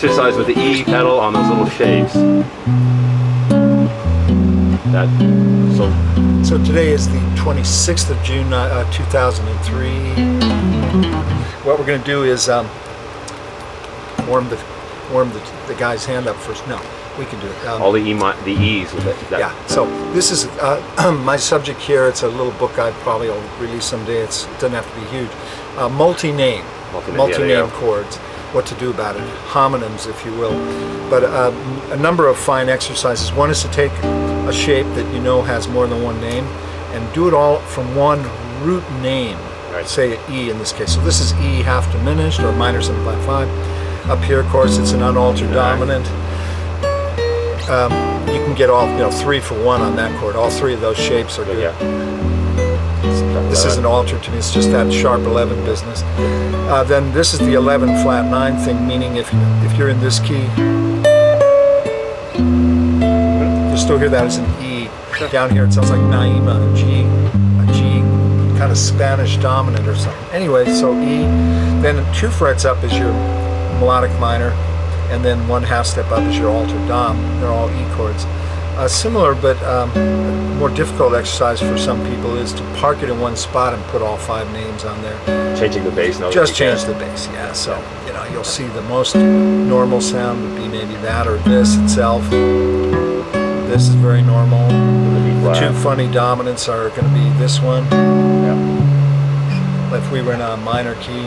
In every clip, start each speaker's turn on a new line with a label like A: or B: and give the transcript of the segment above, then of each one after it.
A: Exercise with the E pedal on those little shapes.
B: So today is the 26th of June, 2003. What we're going to do is warm the guy's hand up first. No, we can do it.
A: All the E's with it.
B: Yeah. So this is my subject here. It's a little book I probably will release someday. It doesn't have to be huge. Multi-name chords. What to do about it, homonyms, if you will. But a number of fine exercises. One is to take a shape that you know has more than one name and do it all from one root name.
A: Right.
B: Say E in this case. So this is E half diminished or minor 7/5. Up here, of course, it's an unaltered dominant. You can get all, 3 for 1 on that chord. All 3 of those shapes are good.
A: Yeah.
B: This isn't altered to me, it's just that sharp 11 business. Then this is the 11 flat 9 thing, meaning if you're in this key, you'll still hear that as an E. Down here it sounds like Naima, a G, kind of Spanish dominant or something. Anyway, so E, then 2 frets up is your melodic minor, and then 1/2 step up is your altered dom. They're all E chords. Similar but more difficult exercise for some people is to park it in one spot and put all 5 names on there.
A: Changing the bass note.
B: Just change the bass, yeah. So, you'll see the most normal sound would be maybe that or this itself. This is very normal. The 2 funny dominants are going to be this one.
A: Yeah.
B: If we were in a minor key.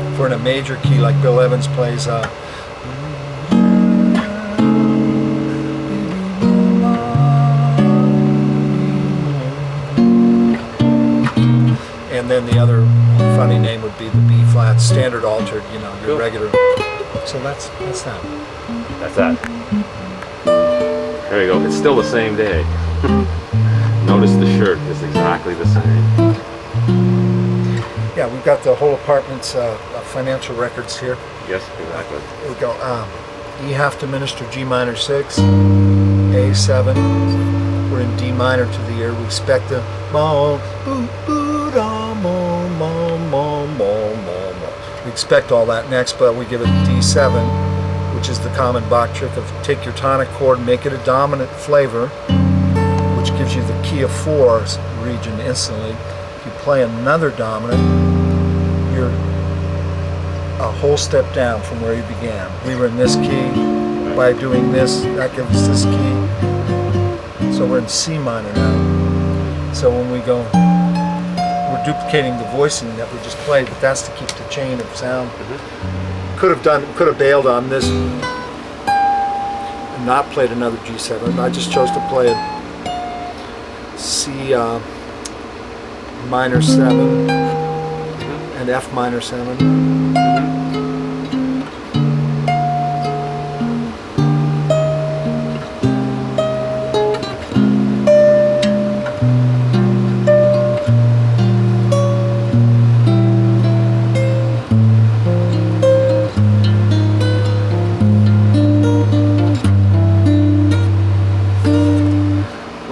B: If we're in a major key like Bill Evans plays, and then the other funny name would be the B flat, standard altered, your regular. So that's that.
A: That's that. There you go. It's still the same day. Notice the shirt is exactly the same.
B: Yeah, we've got the whole apartment's financial records here.
A: Yes, exactly.
B: Here we go. E half diminished or G minor 6, A7. We're in D minor to the ear. We expect the we expect all that next, but we give it D7, which is the common Bach trick of take your tonic chord and make it a dominant flavor, which gives you the key of 4 region instantly. If you play another dominant, you're a whole step down from where you began. We were in this key. By doing this, that gives us this key. So we're in C minor now. So when we go, we're duplicating the voicing that we just played, but that's to keep the chain of sound. Could have bailed on this and not played another G7. I just chose to play a C minor 7 and F minor 7.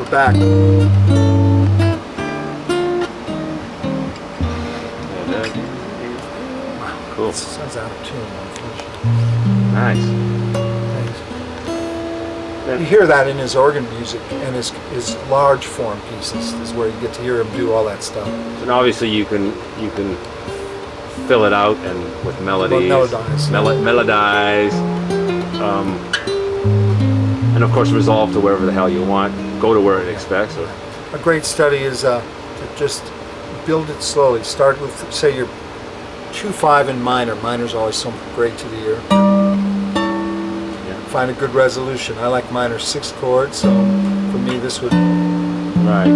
B: Back.
A: Cool.
B: Sounds out of tune, unfortunately.
A: Nice.
B: You hear that in his organ music and his large form pieces is where you get to hear him do all that stuff.
A: And obviously you can fill it out and with melodies, melodize, and of course resolve to wherever the hell you want. Go to where it expects. Or
B: a great study is to just build it slowly. Start with, say, your 2/5 in minor. Minor's always so great to the ear. Find a good resolution. I like minor 6 chords, so for me this would.
A: Right.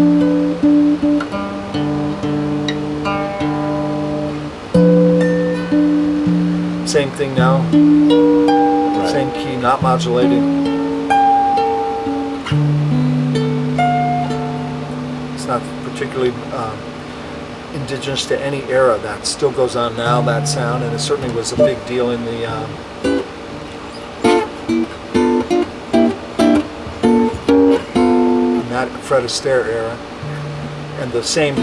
B: Same thing now. Right. Same key, not modulated. It's not particularly indigenous to any era. That still goes on now, that sound, and it certainly was a big deal in the that Fred Astaire era. And the same,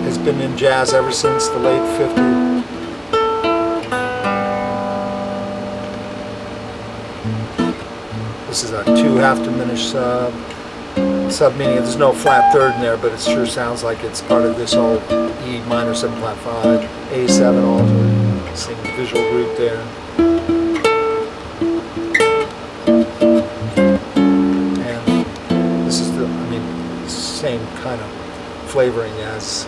B: his been in jazz ever since the late 50s. This is a 2 half diminished sub. Sub meaning there's no flat third in there, but it sure sounds like it's part of this whole E minor 7 flat 5, A7 altered. Seeing the visual group there. And this is the, I mean, same kind of flavoring as,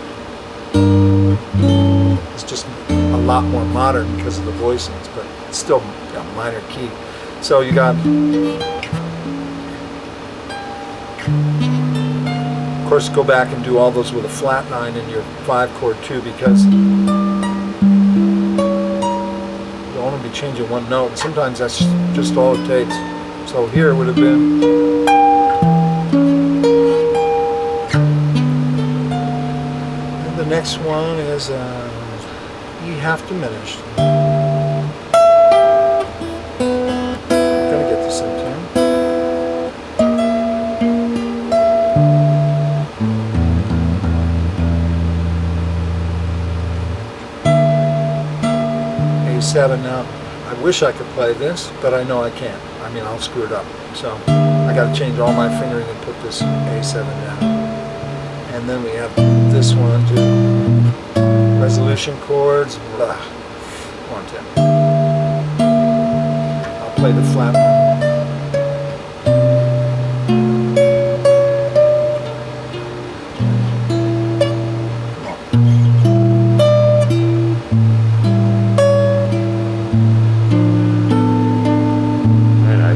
B: it's just a lot more modern because of the voicings, but it's still a minor key. So you got, of course, go back and do all those with a flat 9 in your 5 chord too, because you'll only be changing one note, and sometimes that's just all it takes. So here it would have been, and the next one is E half diminished. I'm gonna get this in tune. A7 now. I wish I could play this, but I know I can't. I mean, I'll screw it up. So I got to change all my fingering and put this A7 down. And then we have this one too. Resolution chords. Blah. 110. I'll play the flat one.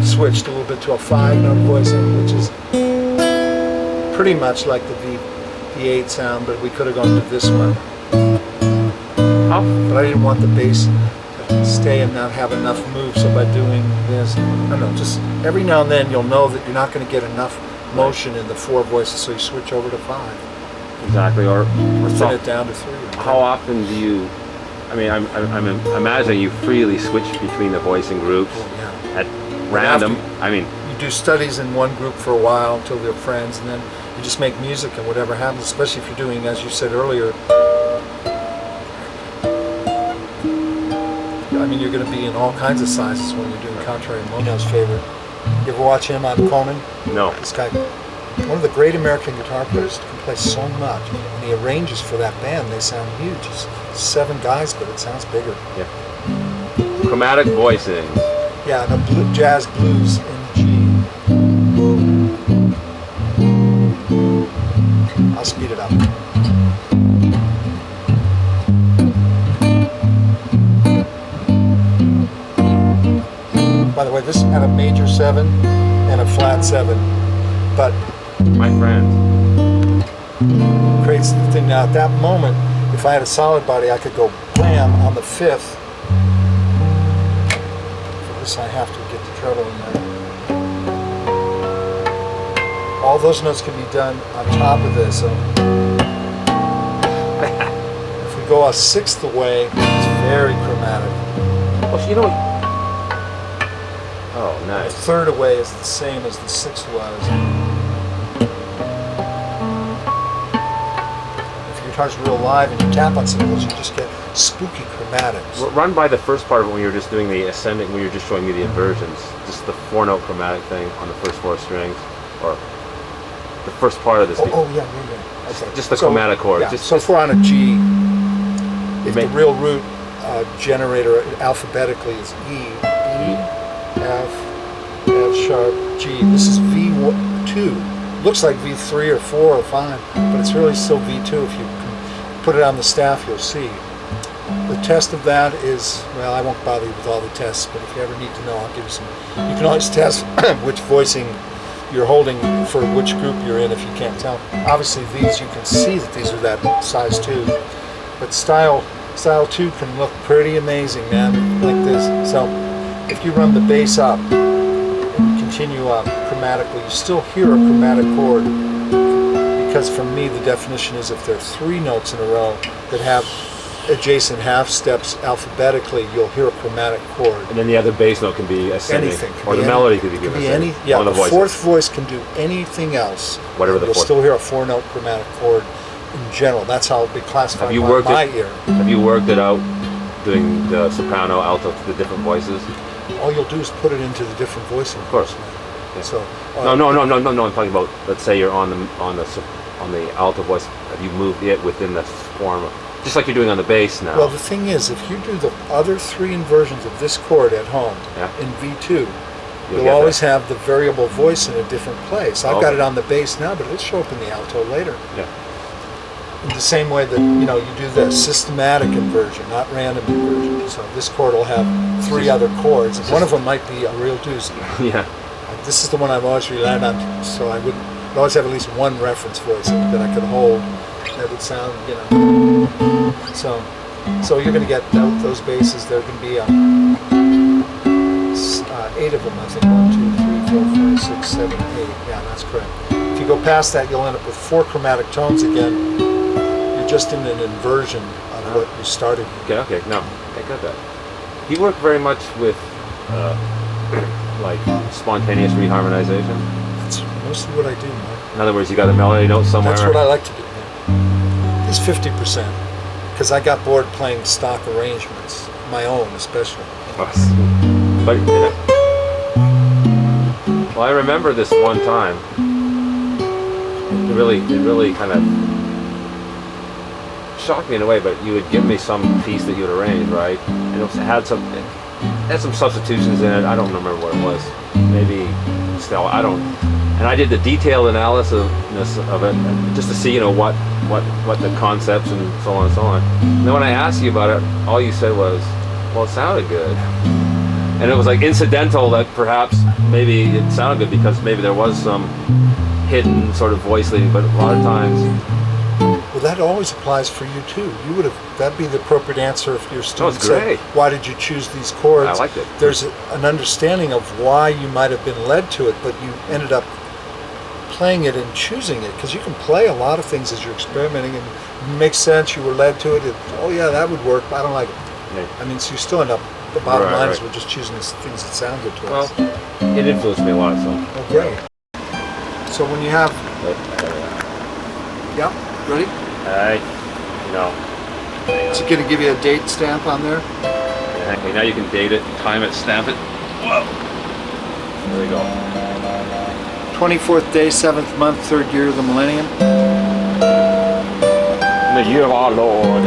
B: Switched a little bit to a 5-note voicing, which is pretty much like the V8 sound, but we could have gone to this one. But I didn't want the bass to stay and not have enough move, so by doing this, I don't know, just every now and then you'll know that you're not going to get enough motion in the 4 voices, so you switch over to 5.
A: Exactly, or
B: thin it down to 3.
A: How often do you, I mean, I'm imagining you freely switch between the voicing groups at random. I mean,
B: you do studies in one group for a while until they're friends, and then you just make music and whatever happens, especially if you're doing, as you said earlier, I mean, you're going to be in all kinds of sizes when you're doing contrary mono's favorite. You ever watch him on Conan?
A: No.
B: This guy, one of the great American guitar players, can play so much, and he arranges for that band. They sound huge. It's 7 guys, but it sounds bigger.
A: Yeah. Chromatic voicing.
B: Yeah, and a jazz blues in G. I'll speed it up. By the way, this had a major 7 and a flat 7, but
A: my friend
B: creates the thing. Now at that moment, if I had a solid body, I could go blam on the 5th. I have to get the treble in there. All those notes can be done on top of this. So if we go a 1/6 away, it's very chromatic.
A: Well, you know. Oh, nice.
B: A 1/3 away is the same as the 1/6 was. If your guitar's real live and you tap on some of those, you just get spooky chromatics.
A: Run by the first part of it when you were just doing the ascending, when you were just showing me the inversions, just the 4-note chromatic thing on the first 4 strings, or the first part of this.
B: Yeah. Okay.
A: Just the chromatic chord.
B: Yeah.
A: Just,
B: so if we're on a G, if the real root generator alphabetically is E, F sharp, G. This is V2. Looks like V3 or 4 or 5, but it's really still V2. If you put it on the staff, you'll see. The test of that is, well, I won't bother you with all the tests, but if you ever need to know, I'll give you some. You can always test which voicing you're holding for which group you're in if you can't tell. Obviously these, you can see that these are that size 2, but style 2 can look pretty amazing, man, like this. So if you run the bass up and continue up chromatically, you still hear a chromatic chord, because for me the definition is if there are 3 notes in a row that have adjacent half steps alphabetically, you'll hear a chromatic chord.
A: And then the other bass note can be ascending.
B: Anything.
A: Or the melody could be given ascending.
B: Yeah, the 4th voice can do anything else.
A: Whatever the 4th.
B: You'll still hear a 4-note chromatic chord in general. That's how it'll be classified
A: Have you
B: by
A: worked
B: my
A: it?
B: ear.
A: Have you worked it out doing the soprano, alto, the different voices?
B: All you'll do is put it into the different voicing.
A: Of course. Yeah.
B: So
A: No. I'm talking about. Let's say you're on the alto voice. Have you moved it within the form, just like you're doing on the bass now?
B: Well, the thing is, if you do the other 3 inversions of this chord at home in V2, you'll always have the variable voice in a different place. I've got it on the bass now, but it'll show up in the alto later.
A: Yeah.
B: In the same way that you do the systematic inversion, not random inversion. So this chord will have 3 other chords. One of them might be a real doozy.
A: Yeah.
B: This is the one I've always relied on, so I would always have at least one reference voice that I could hold that would sound, So you're going to get those basses. There can be 8 of them, I think. 1, 2, 3, 4, 5, 6, 7, 8. Yeah, that's correct. If you go past that, you'll end up with 4 chromatic tones again. You're just in an inversion of what you started with.
A: Okay. No, I got that. You work very much with like spontaneous reharmonization.
B: That's mostly what I do, Mark.
A: In other words, you got a melody note somewhere.
B: That's what I like to do. Yeah. It's 50%, because I got bored playing stock arrangements, my own especially.
A: But well, I remember this one time. It really kind of shocked me in a way. But you would give me some piece that you had arranged, right? And it had some substitutions in it. I don't remember what it was. Maybe still, I don't. And I did the detailed analysis of it just to see, what the concepts and so on and so on. And then when I asked you about it, all you said was, "Well, it sounded good." And it was like incidental that perhaps maybe it sounded good because maybe there was some hidden sort of voice leading, but a lot of times.
B: Well, that always applies for you too. That'd be the appropriate answer if your student
A: great.
B: said, "Why did you choose these chords?"
A: I liked it.
B: There's an understanding of why you might have been led to it, but you ended up playing it and choosing it, because you can play a lot of things as you're experimenting, and it makes sense. You were led to it. Oh yeah, that would work. I don't like it.
A: Yeah.
B: I mean, so you still end up. The bottom line is
A: right.
B: we're just choosing these things that sound good to us.
A: Well, it influenced me a lot. So.
B: Oh, great. So when you have, yeah, ready? Is it going to give you a date stamp on there?
A: Okay, now you can date it, time it, stamp it. Whoa. There we go.
B: 24th day, 7th month, 3rd year of the millennium.
A: In the year of our Lord.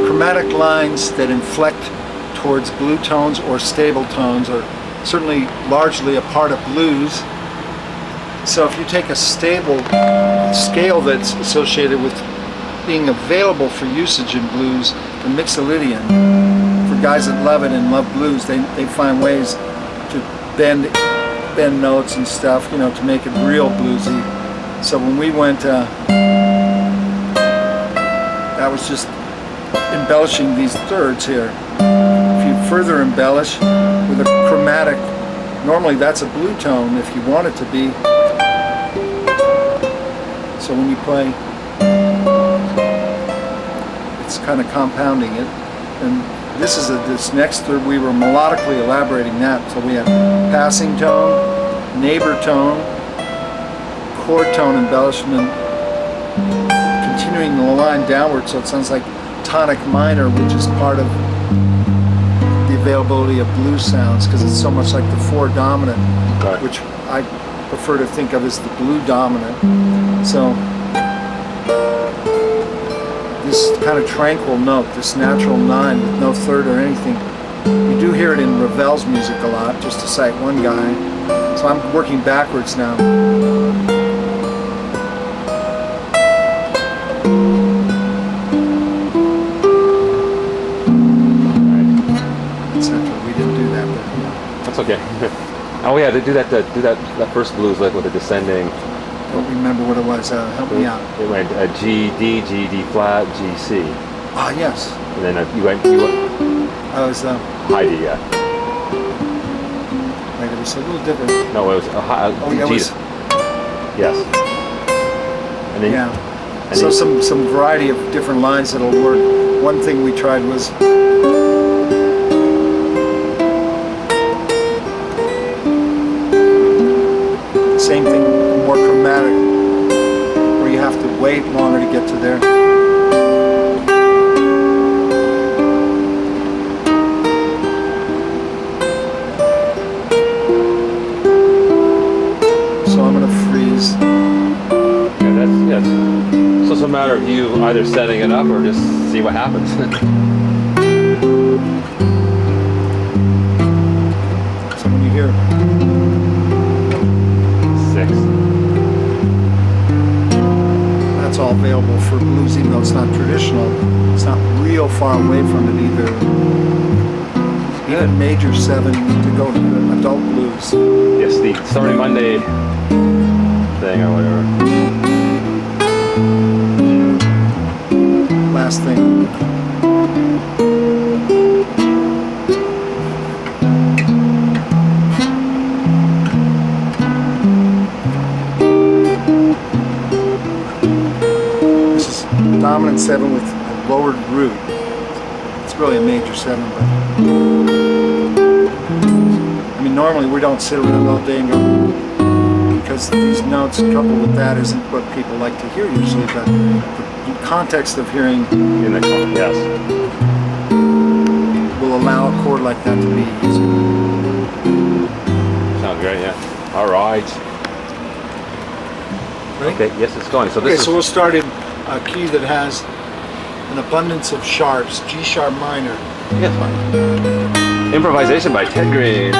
B: Chromatic lines that inflect towards blue tones or stable tones are certainly largely a part of blues. So if you take a stable scale that's associated with being available for usage in blues, the Mixolydian, for guys that love it and love blues, they find ways to bend notes and stuff, to make it real bluesy. So when we went, that was just embellishing these thirds here. If you further embellish with a chromatic, normally that's a blue tone if you want it to be. So when you play, it's kind of compounding it. And this next third, we were melodically elaborating that. So we have passing tone, neighbor tone, chord tone embellishment, continuing the line downward, so it sounds like tonic minor, which is part of the availability of blues sounds, because it's so much like the 4 dominant,
A: right,
B: which I prefer to think of as the blue dominant. So this kind of tranquil note, this natural 9 with no third or anything, you do hear it in Ravel's music a lot, just to cite one guy. So I'm working backwards now.
A: That's okay. Oh yeah, they do that first blues like with a descending.
B: I don't remember what it was. Help me out.
A: It went G D flat G C.
B: Ah yes.
A: And then you went.
B: I was
A: high D, yeah.
B: Like it was a little different.
A: No, it was a high.
B: Oh yeah, it was.
A: Yes. And then,
B: yeah.
A: And
B: so some variety of different lines that'll work. One thing we tried was. Same thing, more chromatic. wait longer to get to there. So I'm gonna freeze.
A: Yeah, that's yes. So it's a matter of you either setting it up or just see what happens.
B: So when you hear
A: 6.
B: that's all available for blues, even though it's not traditional. It's not real far away from it either. Even major 7 to go to the adult blues.
A: Yes, the Starry Monday thing or whatever.
B: Last thing. This is dominant 7 with a lowered root. It's really a major 7, but I mean normally we don't sit around all day and go, because these notes coupled with that isn't what people like to hear usually, but the context of hearing
A: In the yes.
B: will allow a chord like that to be easier.
A: Sounds great, yeah. All right.
B: Right?
A: Okay, yes, it's going. So
B: Okay,
A: this
B: so we'll start in a key that has an abundance of sharps, G sharp minor.
A: is yes, fine. Improvisation by Ted Greene.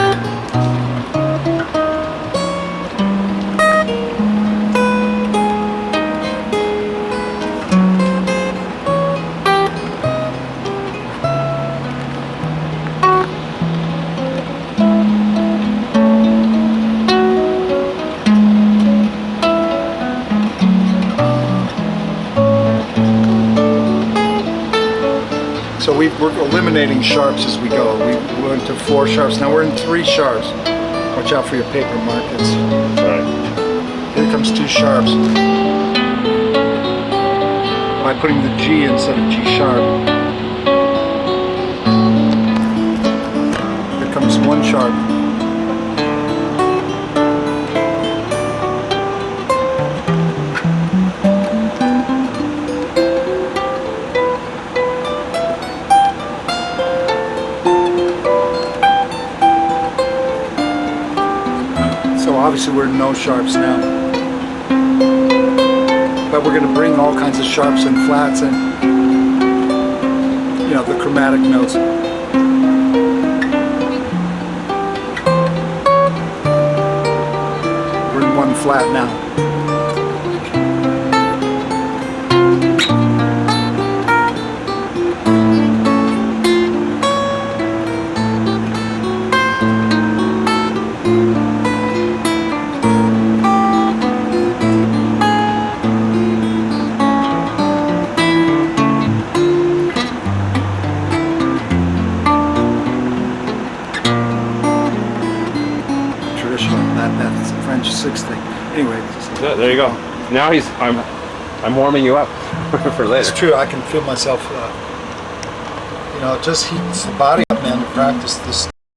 B: So we're eliminating sharps as we go. We went to 4 sharps. Now we're in 3 sharps. Watch out for your paper markers.
A: Right.
B: Here comes 2 sharps. By putting the G instead of G sharp. Here comes 1 sharp. So obviously we're in no sharps now. But we're going to bring all kinds of sharps and flats and, you know, the chromatic notes. We're in 1 flat now. That's a French 6 thing. Anyway,
A: Good, there you go. Now I'm warming you up for later.
B: it's true. I can feel myself. You know, it just heats the body up, man, to practice this